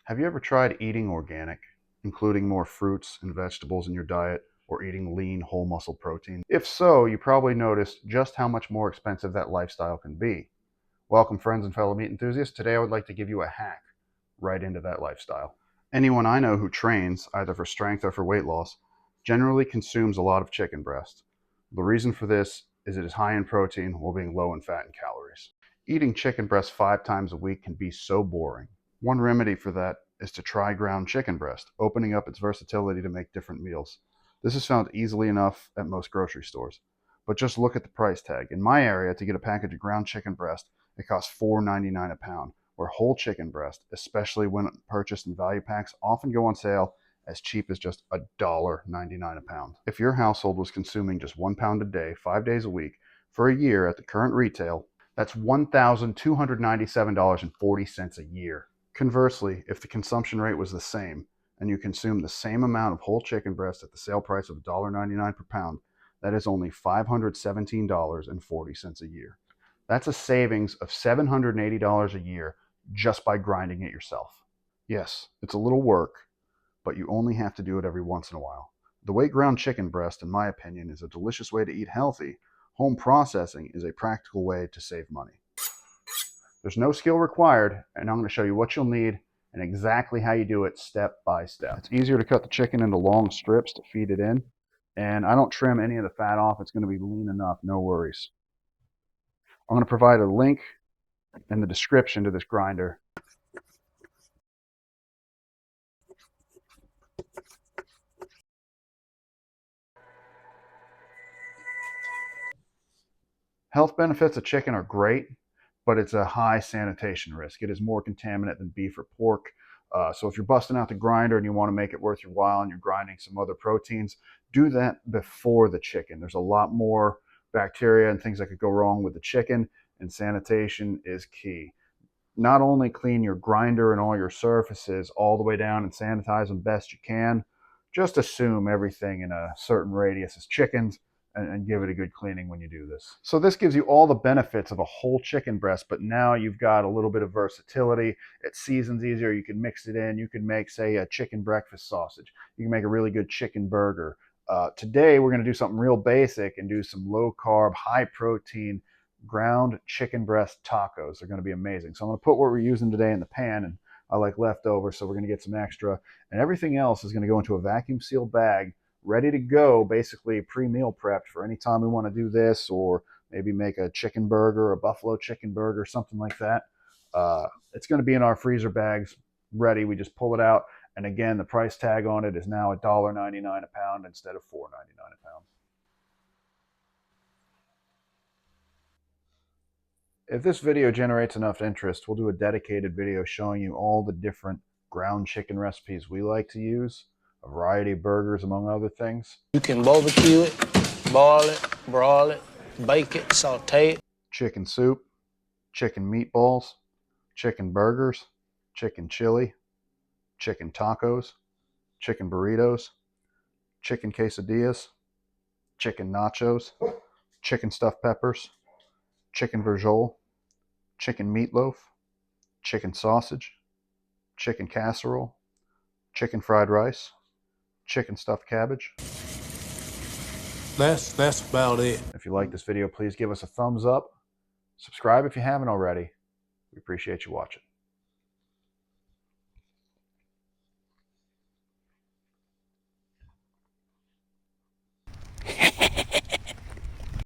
Have you ever tried eating organic, including more fruits and vegetables in your diet, or eating lean whole muscle protein? If so, you probably noticed just how much more expensive that lifestyle can be. Welcome, friends and fellow meat enthusiasts. Today I would like to give you a hack right into that lifestyle. Anyone I know who trains, either for strength or for weight loss, generally consumes a lot of chicken breast. The reason for this is it is high in protein while being low in fat and calories. Eating chicken breast 5 times a week can be so boring. One remedy for that is to try ground chicken breast, opening up its versatility to make different meals. This is found easily enough at most grocery stores. But just look at the price tag. In my area, to get a package of ground chicken breast, it costs $4.99 a pound, where whole chicken breast, especially when purchased in value packs, often go on sale as cheap as just $1.99 a pound. If your household was consuming just 1 pound a day, 5 days a week, for a year at the current retail, that's $1,297.40 a year. Conversely, if the consumption rate was the same, and you consume the same amount of whole chicken breast at the sale price of $1.99 per pound, that is only $517.40 a year. That's a savings of $780 a year just by grinding it yourself. Yes, it's a little work, but you only have to do it every once in a while. The way ground chicken breast, in my opinion, is a delicious way to eat healthy, home processing is a practical way to save money. There's no skill required, and I'm going to show you what you'll need and exactly how you do it step by step. It's easier to cut the chicken into long strips to feed it in, and I don't trim any of the fat off. It's going to be lean enough, no worries. I'm going to provide a link in the description to this grinder. Health benefits of chicken are great, but it's a high sanitation risk. It is more contaminant than beef or pork. So if you're busting out the grinder and you want to make it worth your while and you're grinding some other proteins, do that before the chicken. There's a lot more bacteria and things that could go wrong with the chicken, and sanitation is key. Not only clean your grinder and all your surfaces all the way down and sanitize them best you can, just assume everything in a certain radius is chickens and give it a good cleaning when you do this. So this gives you all the benefits of a whole chicken breast, but now you've got a little bit of versatility. It seasons easier. You can mix it in. You can make, say, a chicken breakfast sausage. You can make a really good chicken burger. Today, we're going to do something real basic and do some low-carb, high-protein ground chicken breast tacos. They're going to be amazing. So I'm going to put what we're using today in the pan, and I like leftovers, so we're going to get some extra. And everything else is going to go into a vacuum sealed bag, ready to go, basically pre-meal prepped for any time we want to do this, or maybe make a chicken burger, a buffalo chicken burger, something like that. It's going to be in our freezer bags ready. We just pull it out. And again, the price tag on it is now $1.99 a pound instead of $4.99 a pound. If this video generates enough interest, we'll do a dedicated video showing you all the different ground chicken recipes we like to use, a variety of burgers, among other things. You can barbecue it, boil it, broil it, bake it, saute it. Chicken soup, chicken meatballs, chicken burgers, chicken chili, chicken tacos, chicken burritos, chicken quesadillas, chicken nachos, chicken stuffed peppers, chicken verjol, chicken meatloaf, chicken sausage, chicken casserole, chicken fried rice, chicken stuffed cabbage. That's about it. If you like this video, please give us a thumbs up. Subscribe if you haven't already. We appreciate you watching.